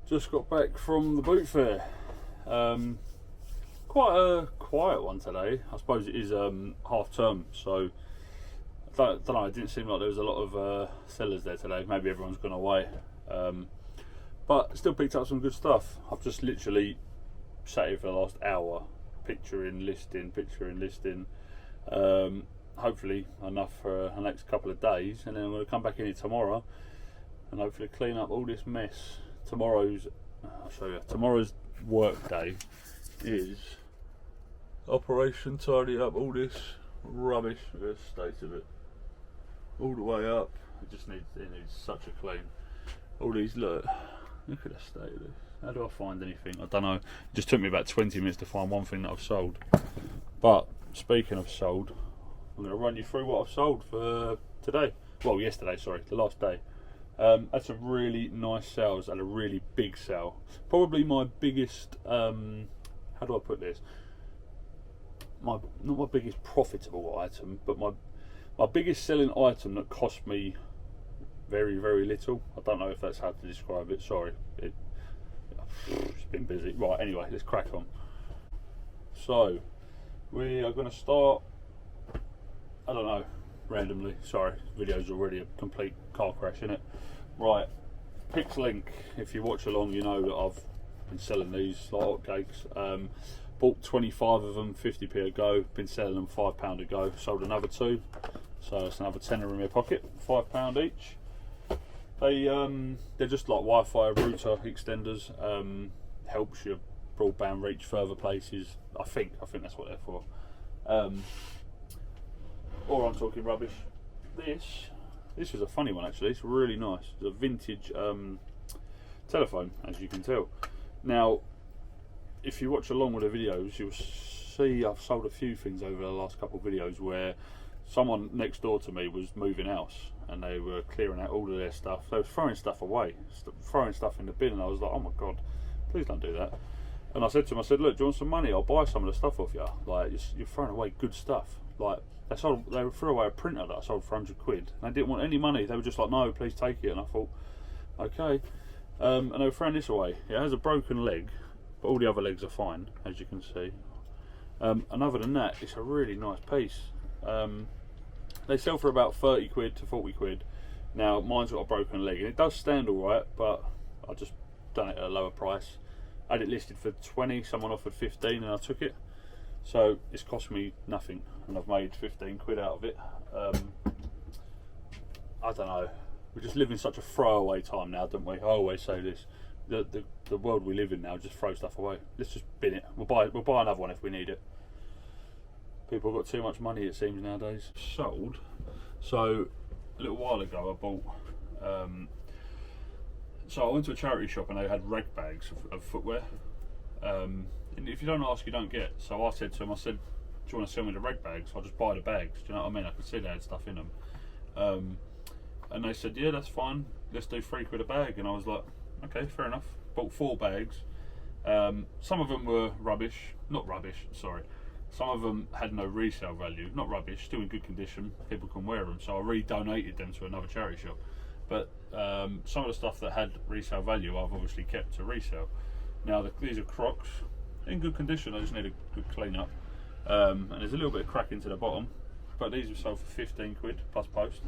Just got back from the boot fair. Quite a quiet one today. I suppose it is half term, so I don't know. It didn't seem like there was a lot of sellers there today. Maybe everyone's gone away, but still picked up some good stuff. I've just literally sat here for the last hour, picturing, listing. Hopefully enough for the next couple of days, and then I'm going to come back in here tomorrow and hopefully clean up all this mess. I'll show you. Tomorrow's work day is operation tidy up all this rubbish. Look at the state of it, all the way up. It needs such a clean. All these, look at the state of this. How do I find anything? I don't know. It just took me about 20 minutes to find one thing that I've sold. But speaking of sold, I'm going to run you through what I've sold for today. Well, yesterday, sorry, the last day. Had some really nice sales and a really big sale. Probably my biggest, how do I put this? Not my biggest profitable item, but my biggest selling item that cost me very, very little. I don't know if that's how to describe it. Sorry, it's been busy. Right, anyway, let's crack on. So, we are going to start, I don't know, randomly. Sorry, video's already a complete car crash, innit? Right, Pixlink. If you watch along, you know that I've been selling these like hotcakes. Bought 25 of them, 50p a go. Been selling them £5 a go. Sold another 2, so it's another tenner in my pocket. £5 each. They're just like Wi-Fi router extenders. Helps your broadband reach further places. I think that's what they're for. Or I'm talking rubbish. This is a funny one actually. It's really nice. It's a vintage telephone, as you can tell. Now, if you watch along with the videos, you'll see I've sold a few things over the last couple of videos where someone next door to me was moving house and they were clearing out all of their stuff. They were throwing stuff away, throwing stuff in the bin, and I was like, oh my god, please don't do that. And I said to him, look, do you want some money? I'll buy some of the stuff off you. Like, you're throwing away good stuff. Like, they threw away a printer that I sold for 100 quid. And they didn't want any money. They were just like, no, please take it. And I thought, okay. And they were throwing this away. It has a broken leg, but all the other legs are fine, as you can see. And other than that, it's a really nice piece. They sell for about 30 quid to 40 quid. Now, mine's got a broken leg, and it does stand all right, but I just done it at a lower price. I had it listed for 20, someone offered 15 and I took it. So it's cost me nothing and I've made 15 quid out of it. I don't know, we just live in such a throwaway time now, don't we? I always say this, the world we live in now, just throw stuff away. Let's just bin it. We'll buy another one if we need it. People have got too much money, it seems, nowadays. Sold. So a little while ago I bought so I went to a charity shop and they had reg bags of footwear. And if you don't ask, you don't get. So I said to them, do you want to sell me the reg bags? I'll just buy the bags. Do you know what I mean? I could see they had stuff in them. And they said, yeah, that's fine. Let's do 3 quid a bag. And I was like, okay, fair enough. Bought 4 bags. Some of them were rubbish. Not rubbish, sorry. Some of them had no resale value. Not rubbish, still in good condition. People can wear them. So I re-donated them to another charity shop. But some of the stuff that had resale value I've obviously kept to resale. Now these are Crocs, in good condition, I just need a good clean up. And there's a little bit of crack into the bottom, but these were sold for 15 quid plus post.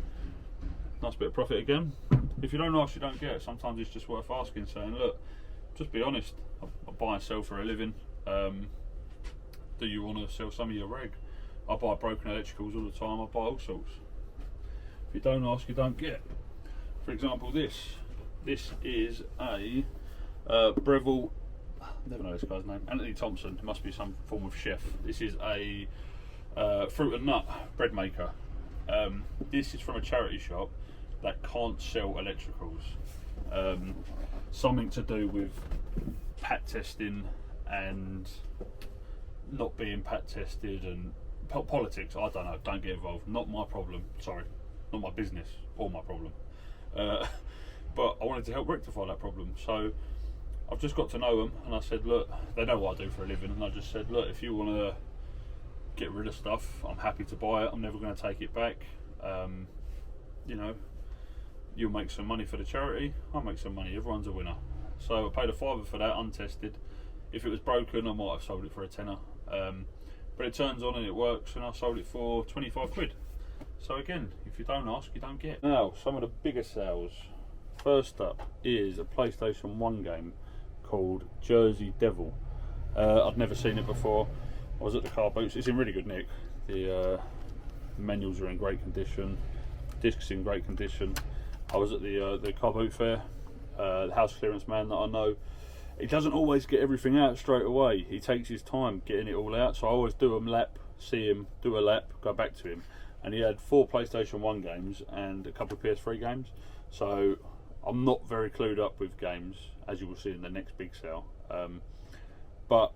Nice bit of profit again. If you don't ask, you don't get. Sometimes it's just worth asking, saying, look, just be honest, I buy and sell for a living. Do you want to sell some of your reg? I buy broken electricals all the time, I buy all sorts. If you don't ask, you don't get. For example, this is a Breville, I never know this guy's name, Anthony Thompson. It must be some form of chef. This is a fruit and nut bread maker. This is from a charity shop that can't sell electricals. Something to do with pat testing and not being pat tested and politics. I don't know, don't get involved. Not my problem, sorry. Not my business or my problem. But I wanted to help rectify that problem. So I've just got to know them and I said, look, they know what I do for a living, and I just said, look, if you want to get rid of stuff, I'm happy to buy it. I'm never going to take it back. You know, you'll make some money for the charity, I'll make some money, everyone's a winner. So I paid a £5 for that, untested. If it was broken, I might have sold it for a tenner. But it turns on and it works, and I sold it for 25 quid. So again, if you don't ask, you don't get. Now, some of the bigger sales. First up is a PlayStation 1 game called Jersey Devil. I'd never seen it before. I was at the car boots. It's in really good nick. The manuals are in great condition, discs in great condition. I was at the car boot fair. The house clearance man that I know, he doesn't always get everything out straight away. He takes his time getting it all out, so I always do a lap, see him, do a lap, go back to him. And he had 4 PlayStation 1 games and a couple of PS3 games. So I'm not very clued up with games, as you will see in the next big sale. But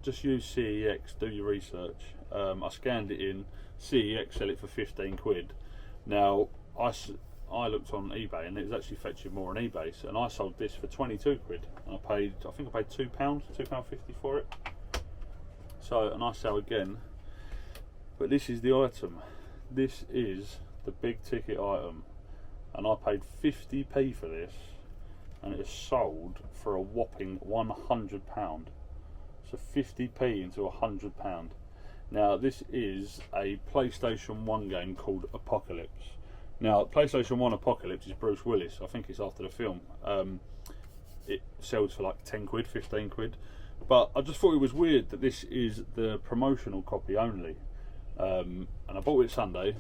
just use CEX, do your research. I scanned it in. CEX sell it for 15 quid. Now I looked on eBay and it was actually fetching more on eBay, and I sold this for 22 quid, and I think I paid £2, £2.50 for it. So a nice sale again. But this is the item. This is the big ticket item, and I paid 50p for this, and it is sold for a whopping £100. So 50p into £100. Now this is a PlayStation 1 game called Apocalypse. Now, PlayStation 1 Apocalypse is Bruce Willis. I think it's after the film. It sells for like 10 quid, 15 quid. But I just thought it was weird that this is the promotional copy only. And I bought it Sunday.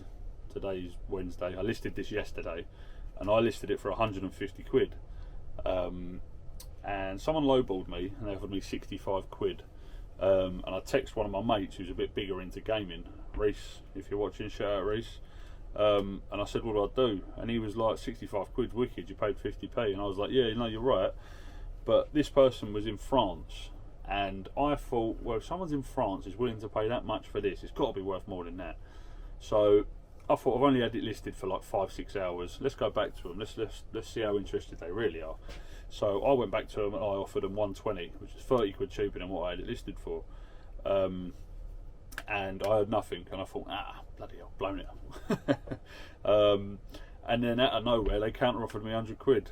Today's Wednesday. I listed this yesterday, and I listed it for 150 quid. And someone lowballed me, and they offered me 65 quid. And I text one of my mates who's a bit bigger into gaming, Reese, if you're watching, shout out Reese. And I said, what do I do? And he was like, 65 quid, wicked, you paid 50p. And I was like, yeah, no, you're right. But this person was in France, and I thought, well, if someone's in France is willing to pay that much for this, it's got to be worth more than that. So I thought, I've only had it listed for like 5-6 hours. Let's go back to them. Let's see how interested they really are. So I went back to them and I offered them 120, which is 30 quid cheaper than what I had it listed for. And I heard nothing, and I thought, bloody hell, blown it. And then out of nowhere, they counter offered me 100 quid.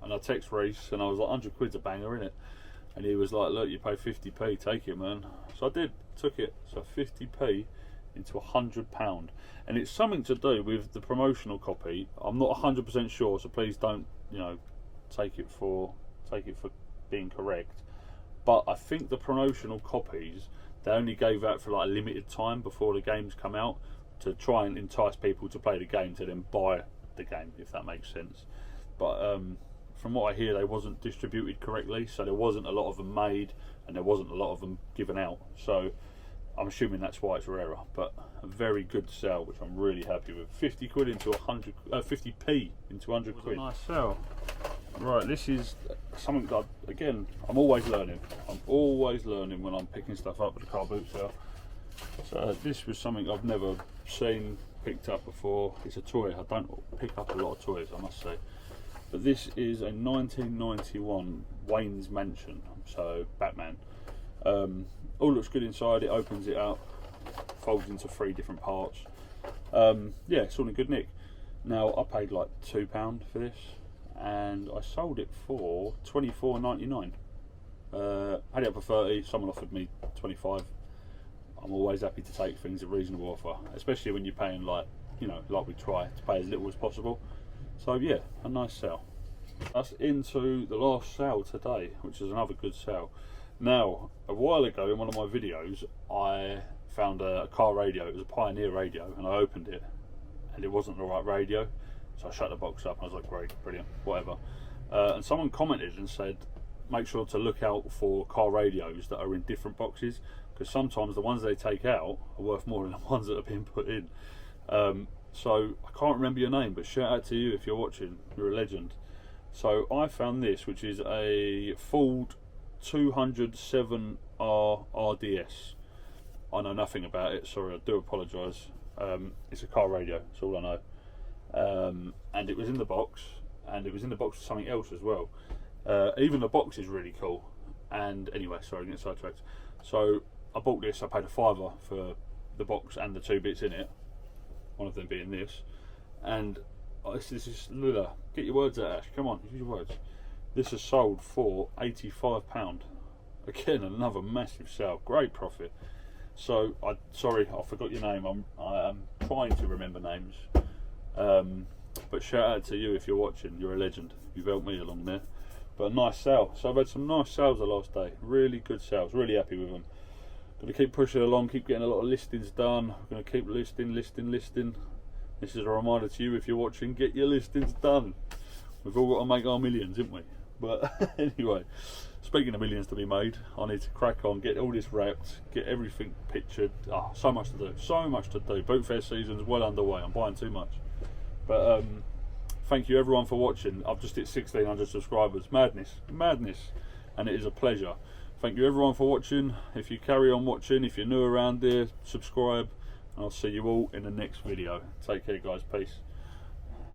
And I text Reese, and I was like, 100 quid's a banger, innit? And he was like, look, you pay 50p, take it, man. So I did, took it. So 50p into £100. And it's something to do with the promotional copy. I'm not 100% sure, so please don't, take it for being correct. But I think the promotional copies, they only gave out for like a limited time before the games come out, to try and entice people to play the game to then buy the game, if that makes sense. But from what I hear, they wasn't distributed correctly, so there wasn't a lot of them made, and there wasn't a lot of them given out. So I'm assuming that's why it's rarer. But a very good sale, which I'm really happy with. 50 quid into 50p into 100 quid. A nice sale. Right, this is something that, again, I'm always learning. I'm always learning when I'm picking stuff up at the car boot sale. So this was something I've never seen, picked up before. It's a toy. I don't pick up a lot of toys, I must say. But this is a 1991 Wayne's Mansion, so Batman. All looks good inside. It opens it up, folds into 3 different parts. Yeah, it's all in good nick. Now I paid like £2 for this, and I sold it for $24.99. Had it up for 30. Someone offered me 25. I'm always happy to take things at a reasonable offer, especially when you're paying like we try to pay as little as possible. So yeah, a nice sale. That's into the last sale today, which is another good sale. Now, a while ago in one of my videos, I found a car radio. It was a Pioneer radio, and I opened it, and it wasn't the right radio. So I shut the box up, and I was like, great, brilliant, whatever. And someone commented and said, make sure to look out for car radios that are in different boxes, because sometimes the ones they take out are worth more than the ones that have been put in. So I can't remember your name, but shout out to you if you're watching. You're a legend. So I found this, which is a Ford 207R RDS. I know nothing about it, sorry, I do apologise. It's a car radio, that's all I know. And it was in the box, and it was in the box with something else as well. Even the box is really cool. And anyway, sorry, getting sidetracked. So I bought this. I paid £5 for the box and the 2 bits in it, one of them being this. And this is Lula. Get your words out, Ash, come on, use your words. This has sold for £85. Again, another massive sale, great profit. So, sorry, I forgot your name. I am trying to remember names. But shout out to you if you're watching. You're a legend. You've helped me along there. But a nice sale. So I've had some nice sales the last day. Really good sales. Really happy with them. Going to keep pushing along. Keep getting a lot of listings done. Going to keep listing. This is a reminder to you if you're watching. Get your listings done. We've all got to make our millions, haven't we? But anyway, speaking of millions to be made, I need to crack on, get all this wrapped, get everything pictured. So much to do. So much to do. Boot fair season's well underway. I'm buying too much. But thank you everyone for watching. I've just hit 1,600 subscribers. Madness, and it is a pleasure. Thank you everyone for watching. If you carry on watching, if you're new around here, subscribe, and I'll see you all in the next video. Take care guys, peace.